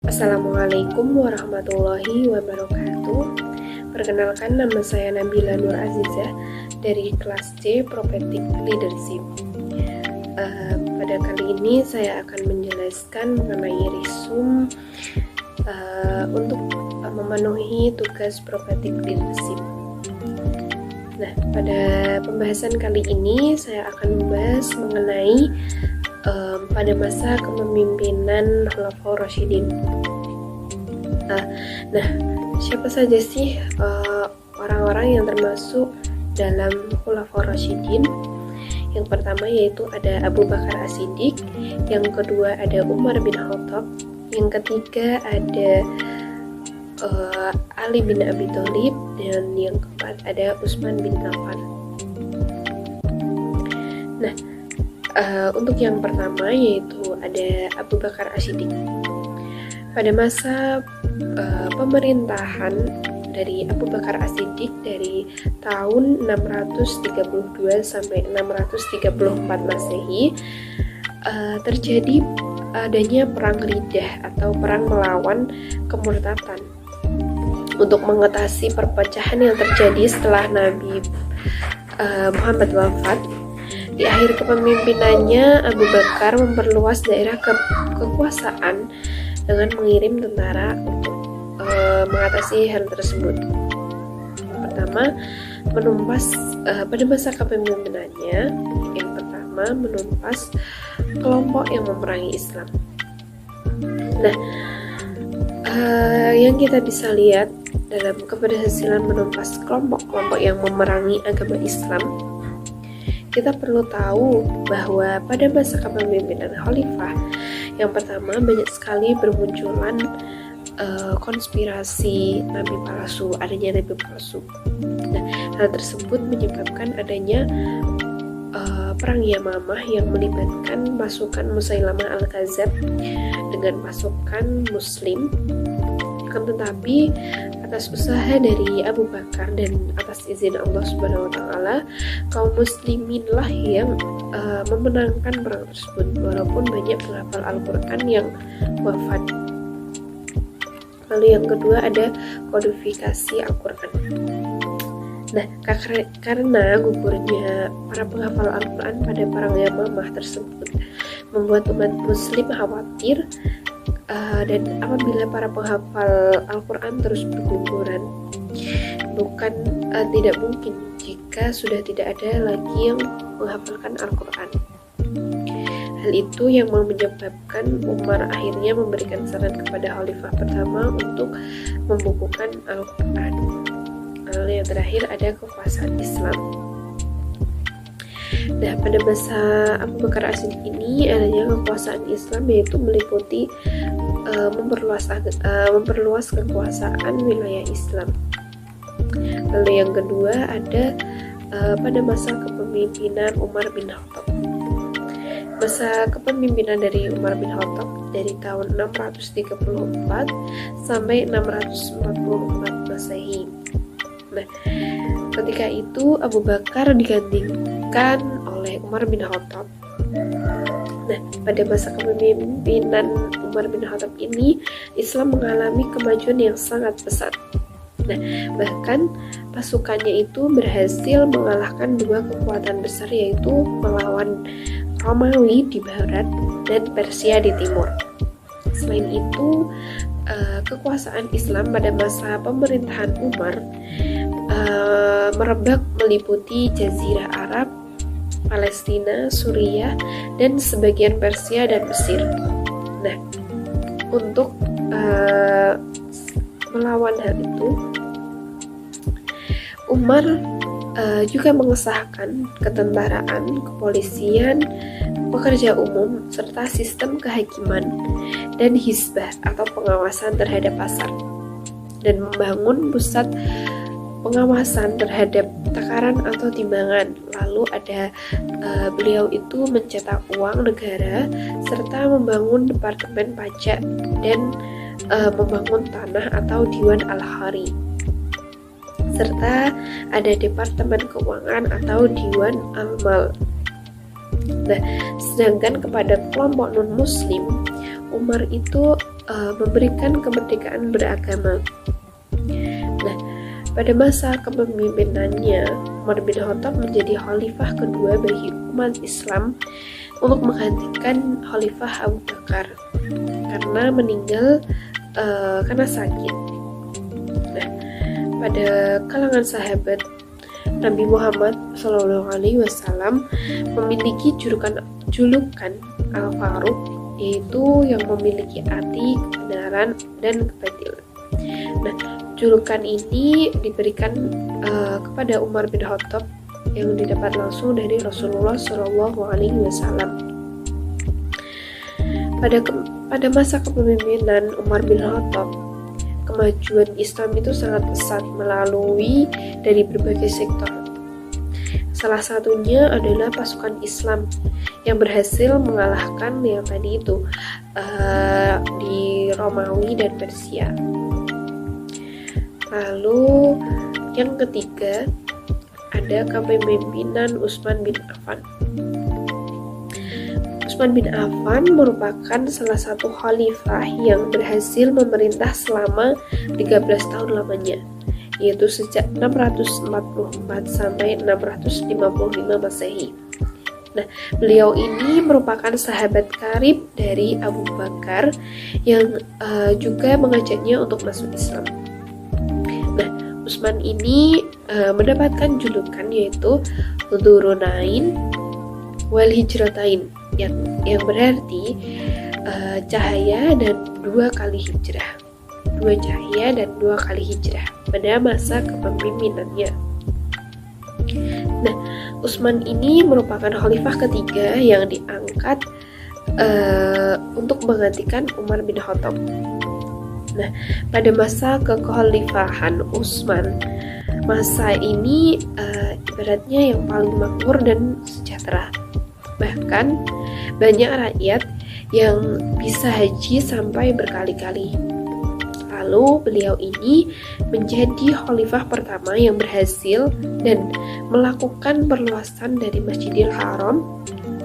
Assalamualaikum warahmatullahi wabarakatuh. Perkenalkan, nama saya Nabila Nur Azizah dari kelas C Prophetic Leadership. Pada kali ini saya akan menjelaskan mengenai resume untuk memenuhi tugas Prophetic Leadership. Nah, pada pembahasan kali ini saya akan membahas mengenai pada masa kepemimpinan Khulafaur Rasyidin. Nah, siapa saja sih orang-orang yang termasuk dalam Khulafaur Rasyidin? Yang pertama yaitu ada Abu Bakar As-Siddiq, yang kedua ada Umar bin Khattab, yang ketiga ada Ali bin Abi Thalib, dan yang keempat ada Utsman bin Affan. Nah, untuk yang pertama yaitu ada Abu Bakar As-Siddiq. Pada masa pemerintahan dari Abu Bakar As-Siddiq dari tahun 632 sampai 634 Masehi, terjadi adanya perang Riddah atau perang melawan kemurtadan untuk mengatasi perpecahan yang terjadi setelah Nabi Muhammad wafat. Di akhir kepemimpinannya, Abu Bakar memperluas daerah kekuasaan dengan mengirim tentara untuk mengatasi hal tersebut. Pertama, pada masa kepemimpinannya, yang pertama menumpas kelompok yang memerangi Islam. Nah, yang kita bisa lihat dalam keberhasilan menumpas kelompok-kelompok yang memerangi agama Islam, kita perlu tahu bahwa pada masa kepemimpinan khalifah yang pertama banyak sekali bermunculan konspirasi nabi palsu, adanya nabi palsu. Nah, hal tersebut menyebabkan adanya perang Yamamah yang melibatkan pasukan Musailamah Al-Kadzab dengan pasukan Muslim. Akan tetapi atas usaha dari Abu Bakar dan atas izin Allah Subhanahu wa taala, kaum muslimin lah yang memenangkan perang tersebut, walaupun banyak penghafal Al-Qur'an yang wafat. Lalu yang kedua ada kodifikasi Al-Qur'an. Nah, karena gugurnya para penghafal Al-Qur'an pada perang Yamamah tersebut membuat umat muslim khawatir, dan apabila para penghafal Al-Quran terus berguguran, tidak mungkin jika sudah tidak ada lagi yang menghafalkan Al-Quran. Hal itu yang menyebabkan Umar akhirnya memberikan saran kepada Khalifah pertama untuk membukukan Al-Quran. Lalu yang terakhir ada kekuasaan Islam. Nah, pada masa Abu Bakar As-Siddiq ini adanya kekuasaan Islam yaitu meliputi memperluas kekuasaan wilayah Islam. Lalu yang kedua ada pada masa kepemimpinan Umar bin Khattab. Masa kepemimpinan dari Umar bin Khattab dari tahun 634 sampai 644 Masehi. Nah, ketika itu Abu Bakar digantikan oleh Umar bin Khattab. Nah, pada masa kepemimpinan Umar bin Khattab ini, Islam mengalami kemajuan yang sangat pesat. Nah, bahkan pasukannya itu berhasil mengalahkan dua kekuatan besar, yaitu melawan Romawi di barat dan Persia di timur. Selain itu, kekuasaan Islam pada masa pemerintahan Umar merebak meliputi Jazirah Arab, Palestina, Suriah, dan sebagian Persia dan Mesir. Nah, untuk melawan hal itu, Umar juga mengesahkan ketentaraan, kepolisian, pekerja umum, serta sistem kehakiman dan hizbah atau pengawasan terhadap pasar, dan membangun pusat pengawasan terhadap takaran atau timbangan. Lalu ada beliau itu mencetak uang negara serta membangun departemen pajak dan membangun tanah atau Diwan Al-Hari, serta ada departemen keuangan atau Diwan Al-Mal. Nah, sedangkan kepada kelompok non-muslim, Umar itu memberikan kemerdekaan beragama. Nah, pada masa kepemimpinannya, Umar bin Khattab menjadi khalifah kedua bagi umat Islam untuk menggantikan Khalifah Abu Bakar karena meninggal karena sakit. Nah, pada kalangan sahabat Nabi Muhammad SAW memiliki julukan Al-Faruq, yaitu yang memiliki arti kebenaran dan keadilan. Nah, julukan ini diberikan kepada Umar bin Khattab yang didapat langsung dari Rasulullah SAW. Pada masa kepemimpinan Umar bin Khattab, kemajuan Islam itu sangat pesat melalui dari berbagai sektor. Salah satunya adalah pasukan Islam yang berhasil mengalahkan yang tadi itu di Romawi dan Persia. Lalu yang ketiga ada kepemimpinan Utsman bin Affan. Utsman bin Affan merupakan salah satu khalifah yang berhasil memerintah selama 13 tahun lamanya, yaitu sejak 644 sampai 655 Masehi. Nah, beliau ini merupakan sahabat karib dari Abu Bakar yang juga mengajaknya untuk masuk Islam. Nah, Utsman ini mendapatkan julukan yaitu Dzurrunain wal Hijratain, yang berarti cahaya dan 2 kali hijrah. 2 cahaya dan 2 kali hijrah pada masa kepemimpinannya. Nah, Utsman ini merupakan khalifah ketiga yang diangkat untuk menggantikan Umar bin Khattab. Nah, pada masa kekhalifahan Utsman, masa ini ibaratnya yang paling makmur dan sejahtera. Bahkan banyak rakyat yang bisa haji sampai berkali-kali. Lalu beliau ini menjadi khalifah pertama yang berhasil dan melakukan perluasan dari Masjidil Haram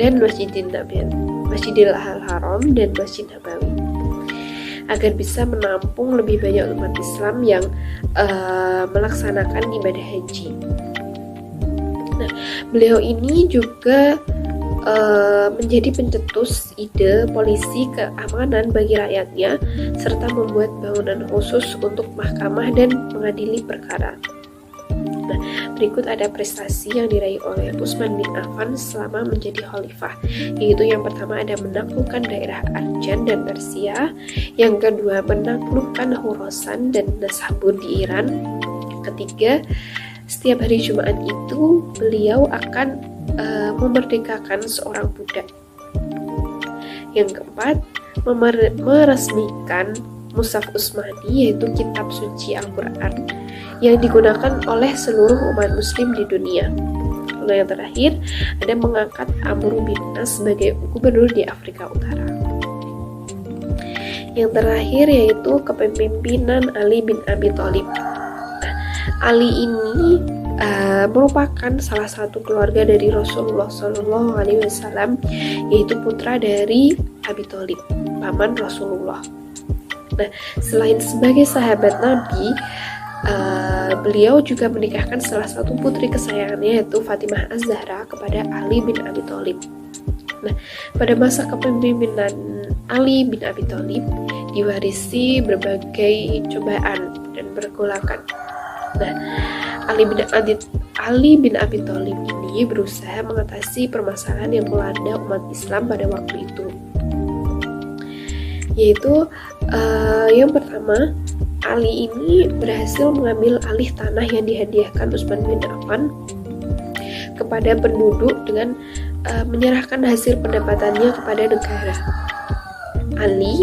dan Masjidil Haram dan Masjid Nabawi agar bisa menampung lebih banyak umat Islam yang melaksanakan ibadah haji. Nah, beliau ini juga menjadi pencetus ide polisi keamanan bagi rakyatnya serta membuat bangunan khusus untuk mahkamah dan mengadili perkara. Nah, berikut ada prestasi yang diraih oleh Utsman bin Affan selama menjadi khalifah, yaitu yang pertama ada menaklukkan daerah Arjan dan Persia, yang kedua menaklukkan Khorasan dan Nasabur di Iran, yang ketiga setiap hari Jumat itu beliau akan memerdekakan seorang budak, yang keempat meresmikan Mushaf Utsmani, yaitu kitab suci Al-Quran yang digunakan oleh seluruh umat muslim di dunia. Lalu yang terakhir ada mengangkat Amr bin As sebagai gubernur di Afrika Utara. Yang terakhir yaitu kepemimpinan Ali bin Abi Thalib. Ali ini merupakan salah satu keluarga dari Rasulullah SAW, yaitu putra dari Abi Thalib, paman Rasulullah. Nah, selain sebagai sahabat Nabi, beliau juga menikahkan salah satu putri kesayangannya yaitu Fatimah Az-Zahra kepada Ali bin Abi Thalib. Nah, pada masa kepemimpinan Ali bin Abi Thalib diwarisi berbagai cobaan dan pergolakan. Nah, Ali bin Abi Thalib ini berusaha mengatasi permasalahan yang melanda umat Islam pada waktu itu, yaitu yang pertama, Ali ini berhasil mengambil alih tanah yang dihadiahkan Utsman bin Affan kepada penduduk dengan menyerahkan hasil pendapatannya kepada negara. Ali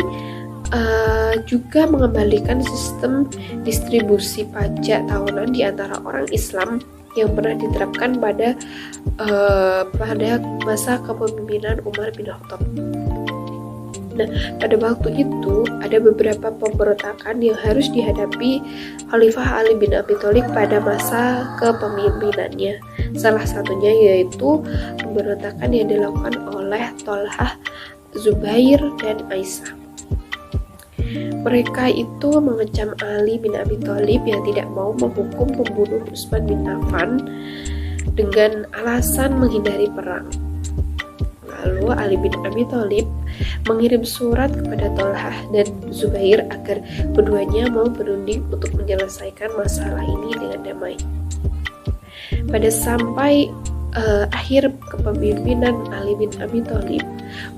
juga mengembalikan sistem distribusi pajak tahunan di antara orang Islam yang pernah diterapkan pada masa kepemimpinan Umar bin Khattab. Nah, pada waktu itu ada beberapa pemberontakan yang harus dihadapi Khalifah Ali bin Abi Thalib pada masa kepemimpinannya. Salah satunya yaitu pemberontakan yang dilakukan oleh Thalhah, Zubair, dan Aisyah. Mereka itu mengecam Ali bin Abi Thalib yang tidak mau menghukum pembunuh Utsman bin Affan dengan alasan menghindari perang. Lalu Ali bin Abi Thalib mengirim surat kepada Tolhah dan Zubair agar keduanya mau berunding untuk menyelesaikan masalah ini dengan damai. Pada sampai akhir kepemimpinan Ali bin Abi Thalib,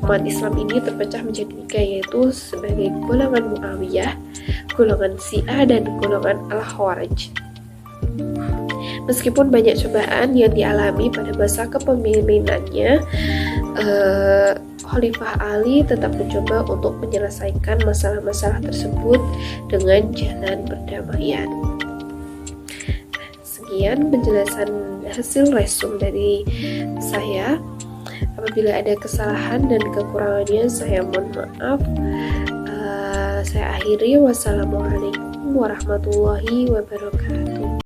umat Islam ini terpecah menjadi tiga, yaitu sebagai golongan Muawiyah, golongan Syiah, dan golongan Al-Khawarij. Meskipun banyak cobaan yang dialami pada masa kepemimpinannya, Khalifah Ali tetap mencoba untuk menyelesaikan masalah-masalah tersebut dengan jalan perdamaian. Sekian penjelasan hasil resum dari saya. Apabila ada kesalahan dan kekurangannya, saya mohon maaf. Saya akhiri. Wassalamualaikum warahmatullahi wabarakatuh.